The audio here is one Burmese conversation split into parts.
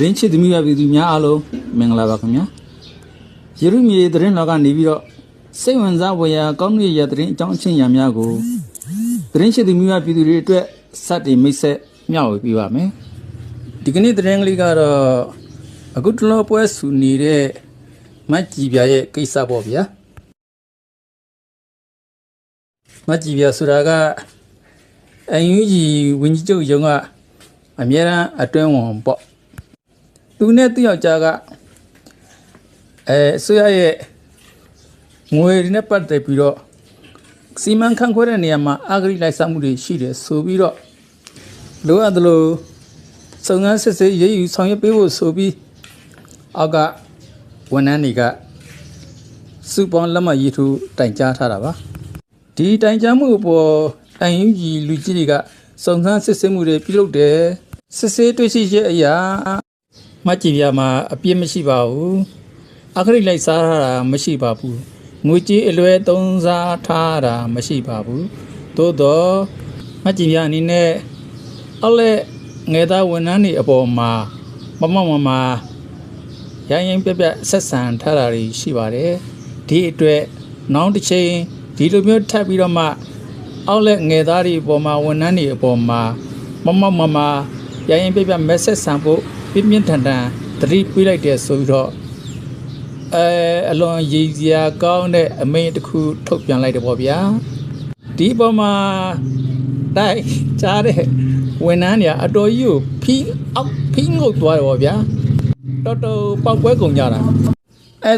သတင်းချစ်သမီးရပြည်သူများအားလုံးမင်္ဂလာပါခင်ဗျာယေရုမြေသတင်းတော်ကနေပြီးတော့စိတ်ဝင်စားဖွယ်ရာကောင်းတဲ့ရသတင်းအကြောင်းအချင်းရာများကိုသတင်းချစ်သမီးရပြည်သူတွေအတွက်စတင်မိတ်ဆက်မျှဝေပေးပါမယ်ဒီကနေ့သတင်းကလေးကတော့အခုတလောပွဲဆူနေတဲ့မတ်ကြီးပြရဲ့ကိစ္စပေါ့ဗျာမတ်ကြီးပြဆိုတာကအန်ယူဂျီဝင်းကြီးချုပ်ရုံကအမြဲတမ်းအတွင်းဝန်ပေါ့သူနဲ့သူ့ယောက်ျားကဆွေရဲ့ငွေတွေနဲ့ပတ်သက်ပြီးတော့စီမံခန့်ခွဲတဲ့နေရာမှာအဂရိလိုက်စားမှုတွေရှိတယ်ဆိုပြီးတော့လိုအပ်သလိုစုံစမ်းစစ်ဆေးရေးယူဆောင်ရွက်ပေးဖို့ဆိုပြီးအောက်ကဝန်ထမ်းတွေကစုပေါင်းလက်မှတ်ရေးထိုးတိုင်ကြားထားတာပါဒီတိုင်ကြားမှုအပေါ်အန်ယူဂျီလူကြီးတွေကစုံစမ်းစစ်ဆေးမှုတွေပြုလုပ်တယ်စစ်ဆေးတွေ့ရှိချက်အရာမကြည်ပြမှာအပြစ်မရှိပါဘူးအဂရိလိုက်စားတာမရှိပါဘူးငွေကြေးအလွဲသုံးစားထားတာမရှိပါဘူးသို့တော့မကြည်ပြအနေနဲ့အောက်လက်ငယ်သားဝန်ထမ်းတွေအပေါ်မှာမရိုင်းပြပြဆက်ဆံထားတာတွေရှိပါတယ်ဒီအတွက်နောက်တစ်ချိန်ဒီလိုမျိုးထပ်ပြီးတော့မှအောက်လက်ငယ်သားတွေအပေါ်မှာဝန်ထမ်းတွေအပေါ်မှာရိုင်းပြပြမက်ဆက်ဆံဖို့ပြင်းပြင်းထန်ထန်သတိပေးလိုက်တဲ့ဆိုပြီးတော့အလွန်ရည်စရာကောင်းတဲ့အမိန့်တစ်ခုထုတ်ပြန်လိုက်တယ်ပေါ့ဗျာဒီပေါ်မှာတိုက်ကြားတဲ့ဝန်ထမ်းတွေအတော်ကြီးကိုဖိငုတ်သွားတယ်ပေါ့ဗျာတော်ပေါက်ပွဲကုန်ကြတာ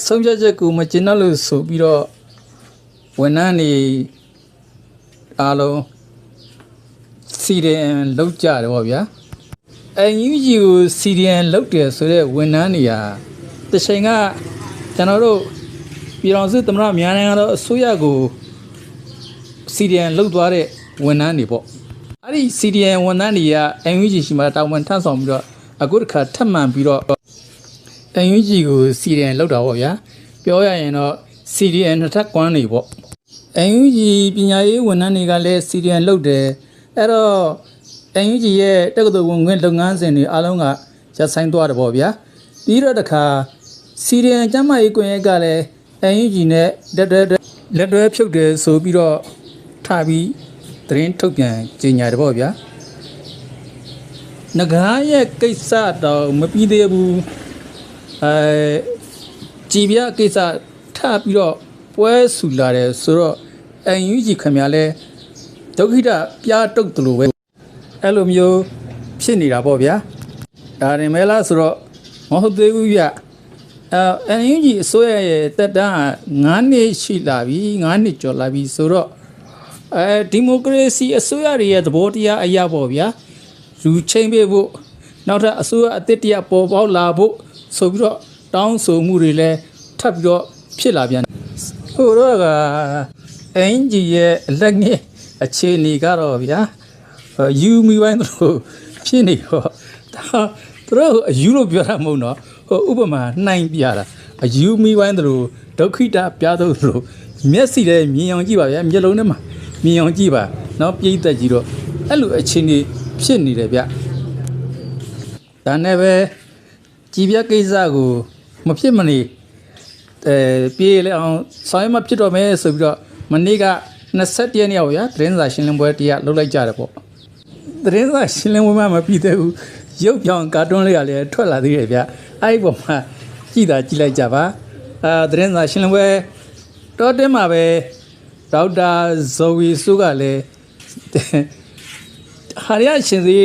ဆုံးဖြတ်ချက်ကိုမကျင်တော့လို့ဆိုပြီးတော့ဝန်ထမ်းတွေအားလုံးစီရင်လောက်ကြတယ်ပေါ့ဗျာအန်ယူဂျီကိုစီရီယန်လောက်တယ်ဆိုတဲ့ဝန်ထမ်းတွေဟာတချိန်ကကျွန်တော်တို့ပြည်တော်စုသမ္မတများနိုင်ငံတော်အစိုးရကိုစီရီယန်လောက်သွားတဲ့ဝန်ထမ်းတွေပေါ့အဲ့ဒီစီရီယန်ဝန်ထမ်းတွေကအန်ယူဂျီရှိမှတာဝန်ထမ်းဆောင်ပြီးတော့အခုတစ်ခါထပ်မံပြီးတော့အန်ယူဂျီကိုစီရီယန်လောက်တာပေါ့ဗျာပြောရရင်တော့စီရီယန်နှစ်ထပ်ကွမ်းနေပေါ့အန်ယူဂျီပညာရေးဝန်ထမ်းတွေကလည်းစီရီယန်လောက်တယ်အဲ့တော့အန်ယူဂျီရဲ့တက္ကသိုလ်ဝင်ခွင့်လုပ်ငန်းစဉ်တွေအားလုံးကရပ်ဆိုင်းသွားတယ်ပေါ့ဗျာပြီးတော့တခါစီရီယန်ကျန်းမာရေးကွန်ရက်ကလည်းအန်ယူဂျီနဲ့လက်တွဲဖြုတ်တယ်ဆိုပြီးတော့ထပြီးသတင်းထုတ်ပြန်ကြေညာတယ်ပေါ့ဗျာငကားရဲ့ကိစ္စတော့မပြီးသေးဘူးကြည်ပြကိစ္စထပြီးတော့ပွဲဆူလာတယ်ဆိုတော့အန်ယူဂျီခင်ဗျာလဲဒုက္ခိတပြားတုတ်တယ်လို့ပဲအဲ့လိုမျိုးဖြစ်နေတာပေါ့ဗျာဒါရင်မဲလားဆိုတော့မဟုတ်သေးဘူးဗျအန်ယူဂျီအစိုးရရဲ့တက်တန်း9နှစ်ရှိလာပြီ9နှစ်ကျော်လာပြီဆိုတော့ဒီမိုကရေစီအစိုးရရဲ့သဘောတရားအရာပေါ့ဗျာလူချင်းပေးဖို့နောက်ထပ်အစိုးရအသစ်တရားပေါ်ပေါက်လာဖို့ဆိုပြီးတော့တောင်းဆိုမှုတွေလည်းထပ်ပြီးတော့ဖြစ်လာပြန်ဟိုတော့ကအန်ဂျီရဲ့လက်ငယ်အခြေအနေကတော့ဗျာယူမိပိုင်းတို့ဖြစ်နေတော့ဒါတို့အယူလို့ပြောတာမဟုတ်တော့ဟိုဥပမာနှိုင်းပြတာအယူမိပိုင်းတို့ဒုက္ခိတပြားတို့မျက်စိလည်းမြင်အောင်ကြည့်ပါဗျာမျက်လုံးထဲမှာမြင်အောင်ကြည့်ပါနော်ပြိသက်ကြည့်တော့အဲ့လိုအခြေအနေဖြစ်နေတယ်ဗျဒါနဲ့ပဲကြည်ပြကိစ္စကိုမဖြစ်မနေပြေးလဲအောင်ဆောင်ရွက်မဖြစ်တော့မဲဆိုပြီးတော့မနေ့က21ရက်နေ့ပေါ့ဗျာသတင်းစာရှင်းလင်းပွဲတရားလုပ်လိုက်ကြတယ်ပေါ့သတင်းစာရှင်းလင်းပွဲမှာမပြီးသေးဘူးရုပ်ပြောင်ကာတွန်းလေးကလည်းထွက်လာသေးတယ်ဗျအဲ့ဒီပုံမှာကြည့်လိုက်ကြပါသတင်းစာရှင်းလင်းပွဲတော့တင်းမှာပဲဒေါက်တာဇော်ဝီစုကလည်းဟာရရှင်စီ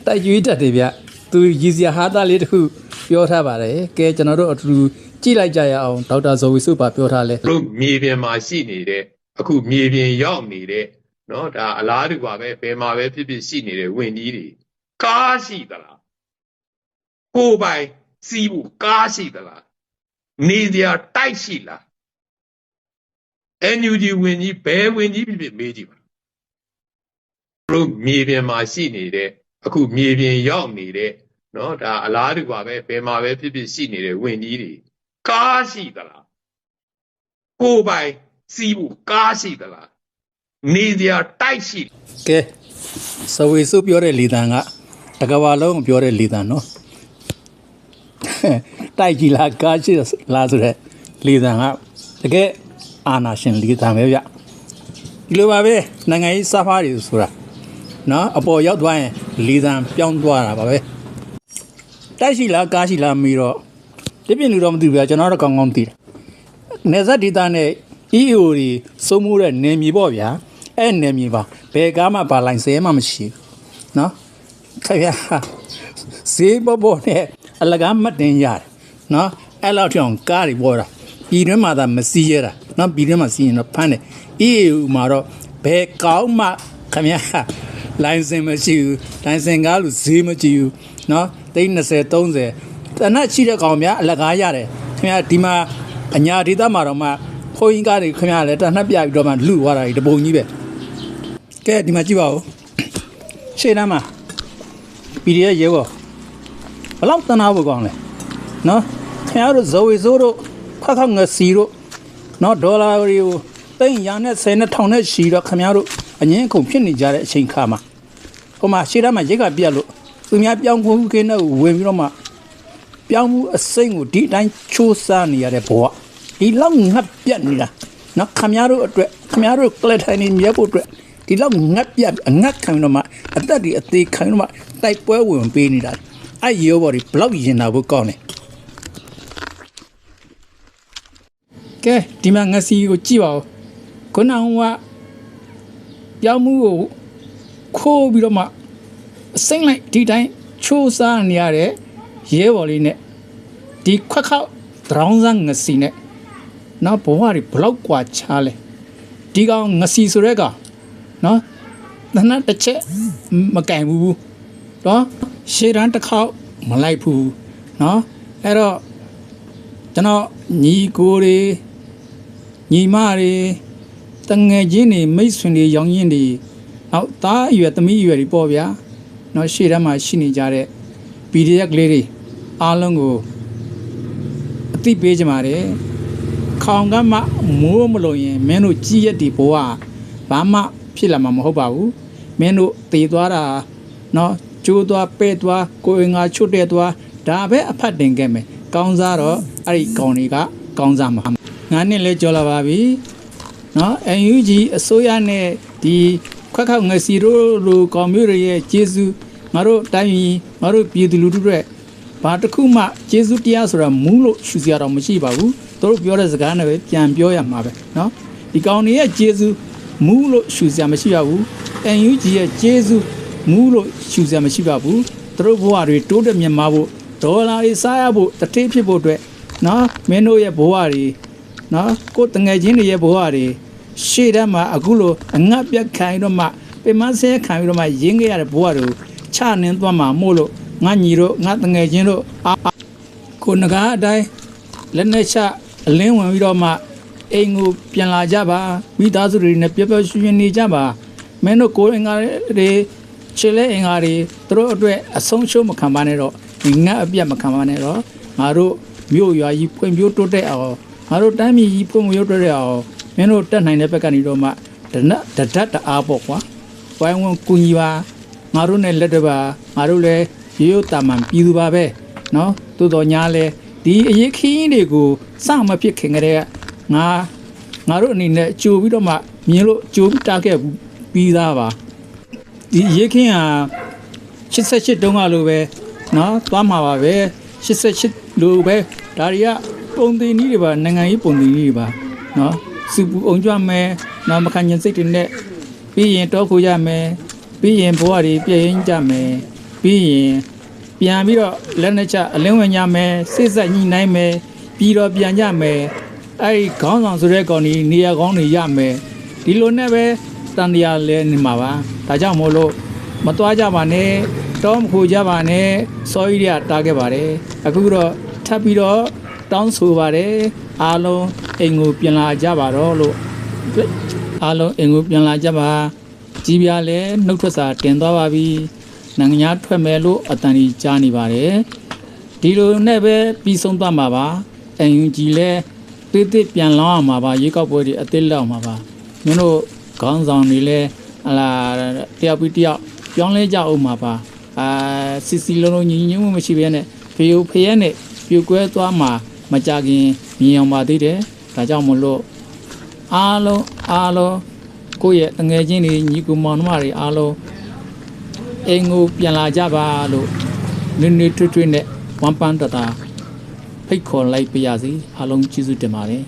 တိုက်ကျွေးတတ်တယ်ဗျသူရည်စရာဟာသားလေးတခုပြောထားပါတယ်ကဲကျွန်တော်တို့အတူကြည့်လိုက်ကြရအောင်ဒေါက်တာဇော်ဝီစုပါပြောထားလဲတို့မြေပြင်မှာရှိနေတဲ့အခုမြေပြင်ရောက်နေတဲ့နော်ဒါအလားတူပါပဲဘယ်မှာပဲဖြစ်ရှိနေတဲ့ဝင်ကြီးတွေကားရှိသလားကိုယ်ပိုင်စီးဖို့ကားရှိသလားနေစရာတိုက်ရှိလား NUG ဝင်ကြီးဘယ်ဝင်ကြီးဖြစ်မေးကြည့်ပါတို့မြေပြင်မှာရှိနေတဲ့အခုမြေပြင်ရောက်နေတဲ့နော်ဒါအလားတူပါပဲဘယ်မှာပဲဖြစ်ရှိနေတဲ့ဝင်ကြီးတွေကားရှိသလားကိုယ်ပိုင်စီးဖို့ကားရှိသလားနေစရာတိုက်ရှိကဲစဝေစုပြောတဲ့လေတံကတကဘာလုံးပြောတဲ့လေတံနော် တိုက်ကြည့်လားကားရှိလားဆိုတဲ့လေသံကတကယ်အာနာရှင်လေသံပဲဗျဒီလိုပါပဲနိုင်ငံရေးစားဖားတွေဆိုတာနော်အပေါ်ရောက်သွားရင်လေသံပြောင်းသွားတာပါပဲတိုက်ရှိလားကားရှိလားမီတော့ဒီပြင်လူတော့မသိဘူးဗျကျွန်တော်တော့ကောင်းကောင်းသိတယ်နေဇက်ဒေတာနဲ့ EO တွေစိုးမိုးတဲ့နေမြေပေါ့ဗျာအဲ့နေမြေပါဘယ်ကားမှပါလိုင်းစဲမှမရှိဘူးနော်ခင်ဗျာဈေးပေါ်ပေါ်နဲ့အလကားမတင်ရတယ်နော်အဲ့လောက်ထောင်ကားတွေပေါ်တာပြည်တွင်းမှာသာမစီးရတာနော်ပြည်တွင်းမှာစီးရင်တော့ဖမ်းတယ် EU မှာတော့ဘယ်ကောင်းမှခင်ဗျာလိုင်စင်မရှိဘူးလိုင်စင်ကားလို့ဈေးမကြည့်ဘူးနော်သိန်း20 30တနက်ရှိတဲ့ကောင်များအလကားရတယ်ခင်ဗျာဒီမှာအညာဒေသမှာတော့မှဖိုးရင်ကားတွေခင်ဗျာလည်းတနက်ပြပြီးတော့မှလူသွားတာဒီတပုံကြီးပဲကဲဒီမှာကြည့်ပါဦးရှေ့တန်းမှာ PDF ရဲဘော်ဘလောက်တနာဖို့ကောင်းလဲနော်ခင်ဗျားတို့ဇော်ဝေစိုးတို့ခွက်ခွက်ငစီတို့နော်ဒေါ်လာတွေကိုသိန်းရာနဲ့10နဲ့ထောင်နဲ့ရှီတော့ခင်ဗျားတို့အငင်းအခုဖြစ်နေကြတဲ့အချိန်ခါမှာဟိုမှာရှေ့တန်းမှာရိတ်ကပြက်လို့သူများပြောင်းဖို့ခင်းနဲ့ဝင်ပြီးတော့မှပြောင်းမှုအစိမ့်ကိုဒီအတိုင်းချိုးစားနေရတဲ့ဘဝဒီလောက်ငတ်ပြက်နေတာနော်ခင်ဗျားတို့အတွက်ခင်ဗျားတို့ကလထိုင်နေမြဲဖို့အတွက်ဒီလောက်ငတ်ပြက်အငတ်ခံတော့မှအသက်ဒီအသေးခံတော့မှတိုက်ပွဲဝင်ပေးနေတာအဲ့ရေဘော်ဒီဘလောက်ရင်နာဖို့ကောင်းတယ်ကဲဒီမှာငစီကိုကြည့်ပါဦးခုနကပြောင်းမှုကိုခိုးပြီးတော့မှအစိမ့်လိုက်ဒီတိုင်းချိုးစားနေရတဲ့ရဲဘော်လေးနဲ့ဒီခွက်ခေါက်ဒရောင်းစငစီနဲ့နောက်ဘဝတွေဘလောက်กว่าချားလဲဒီကောင်ငစီဆိုတဲ့ကောင်နော်တနတ်တစ်ချက်မကင်ဘူးနော်ရှေ့တန်းတစ်ခေါက်မလိုက်ဘူးနော်အဲ့တော့ကျွန်တော်ညီကိုတွေညီမတွေတငယ်ချင်းတွေမိတ်ဆွေတွေရောင်ရင်းတွေနောက်သားအရွယ်သမီးအရွယ်တွေပေါ့ဗျာနော်ရှေ့တန်းမှာရှိနေကြတဲ့ PDF ကလေးတွေအားလုံးကိုအသိပေးကြပါတယ်ခေါင်ကမှမိုးမလို့ရင်မင်းတို့ကြီးရက်ဒီဘဝဘာမှဖြစ်လာမှာမဟုတ်ပါဘူးမင်းတို့တည်သွားတာနော်ကျိုးသွားပဲ့သွားကိုယ်ငါချွတ်တဲ့သွားဒါပဲအဖတ်တင်ခဲ့မယ်ကောင်းစားတော့အဲ့ဒီကောင်တွေကကောင်းစားမှာငါနဲ့လဲကြော်လာပါပြီနော် NUG အစိုးရနဲ့ဒီခွက်ခေါက်ငစီတို့လိုကောင်မျိုးတွေရဲ့ကျေးဇူးငါတို့တိုင်းပြည်ငါတို့ပြည်သူလူထုတွေဘာတစ်ခုမှကျေးဇူးတရားဆိုတာမူးလို့ရှူစရာတော့မရှိပါဘူးတို့ပြောတဲ့စကားနဲ့ပဲပြန်ပြောရမှာပဲနော်ဒီကောင်တွေရဲ့ကျေးဇူးမူးလို့ရှူစရာမရှိပါဘူး NUG ရဲ့ကျေးဇူးမူးလို့ရှူစရာမရှိပါဘူးတို့ဘဝတွေတိုးတက်မြတ်မာဖို့ဒေါ်လာတွေစားရဖို့တတိဖြစ်ဖို့အတွက်နော်မင်းတို့ရဲ့ဘဝတွေနော်ကိုယ်တငယ်ချင်းတွေရဲ့ဘဝတွေရှေ့တန်းမှာအခုလိုအငတ်ပြတ်ခံရတော့မှပင်မဆဲခံပြီးတော့မှရင်းခဲ့ရတဲ့ဘဝတွေကိုချနှင်းသွားမှာမို့လို့ငါညီတို့ငါတငယ်ချင်းတို့ကိုငကားအတိုင်းလက်နဲ့ချအလင်းဝင်ပြီးတော့မှအိမ်ကိုပြန်လာကြပါမိသားစုတွေနဲ့ပြပြရွှင်ရွှင်နေကြပါမင်းတို့ကိုယ်အင်္ဂါတွေခြေလဲအင်္ဂါတွေသူတို့အတွက်အဆုံးရှုံးမခံပါနဲ့တော့ဒီငတ်အပြတ်မခံပါနဲ့တော့ငါတို့မြို့ရွာကြီးဖွံ့ဖြိုးတိုးတက်အောင်ငါတို့တိုင်းပြည်ကြီးဖွံ့ဖြိုးတိုးတက်အောင်မင်းတို့တက်နိုင်တဲ့ဘက်ကနေတော့မှတဒတ်တအားပေါ့ကွာဝိုင်းဝန်းကူညီပါငါတို့နဲ့လက်တပါငါတို့လည်းရိုးရိုးတာမှန်ပြည်သူပါပဲနော်သို့တော်ညာလဲဒီအရေးခင်းတွေကိုစမဖြစ်ခင်ကတည်းကငါတို့အနေနဲ့ကြိုပြီးတော့မှမြင်လို့ကြိုပြီးတားခဲ့ပြီးသားပါဒီအရေးခင်းဟာ88တုန်းကလိုပဲနော်သွားမှာပါပဲ88လိုပဲဒါတွေကပုံသင်နည်းတွေပါနိုင်ငံရေးပုံသင်နည်းတွေပါနော်စုပူအောင်ကြွမယ်နော်မခံညင်စိတ်တွေနဲ့ပြီးရင်တောခိုရမယ်ပြီးရင်ဘဝတွေပြည့်ရင်ကြမယ်ပြီးရင်ပြန်ပြီးတော့လက်နဲ့ချအလင်းဝင်ကြမယ်စိတ်ဆက်ညှိနှိုင်းမယ်ပြီးတော့ပြန်ကြမယ်အဲ့ဒီခေါင်းဆောင်ဆိုတဲ့ကောင်ကြီးနေရာကောင်းတွေရမယ်ဒီလိုနဲ့ပဲတန်တရားလဲနေမှာပါဒါကြောင့်မို့လို့မသွားကြပါနဲ့တောမခိုကြပါနဲ့စောကြီးတွေကတားခဲ့ပါတယ်အခုတော့ထပ်ပြီးတော့တောင်းဆိုပါတယ်အားလုံးအိမ်ကိုပြန်လာကြပါတော့လို့အားလုံးအိမ်ကိုပြန်လာကြပါကြီးပြားလဲနှုတ်ထွက်စာတင်သွားပါပြီနိုင်ငံထွက်မယ်လို့အတန်ကြီးကြားနေပါတယ်ဒီလိုနဲ့ပဲပြီးဆုံးသွားမှာပါအန်ယူဂျီလဲတိတိပြန်လောင်းအောင်မှာပါရေကောက်ပွဲတွေအသစ်လောက်မှာပါမင်းတို့ခေါင်းဆောင်တွေလဲဟလာတယောက်ပြီးတယောက်ပြောင်းလဲကြအောင်မှာပါစီစီလုံးလုံးညီညွတ်မှုမရှိဘဲနဲ့ဖေယိုဖေရဲနဲ့ ပြိုကွဲသွားမှာမကြခင်မြင်အောင်ပါသေးတယ်ဒါကြောင့်မလို့အားလုံးကိုယ့်ရဲ့တငယ်ချင်းတွေညီကိုမောင်နှမတွေအားလုံးအိမ်ကိုပြန်လာကြပါလို့နွေ့နွေ့ထွေးထွေးနဲ့ဝမ်းပန်းတတာဖိတ်ခေါ်လိုက်ပါရစေအားလုံးကျေးဇူးတင်ပါတယ်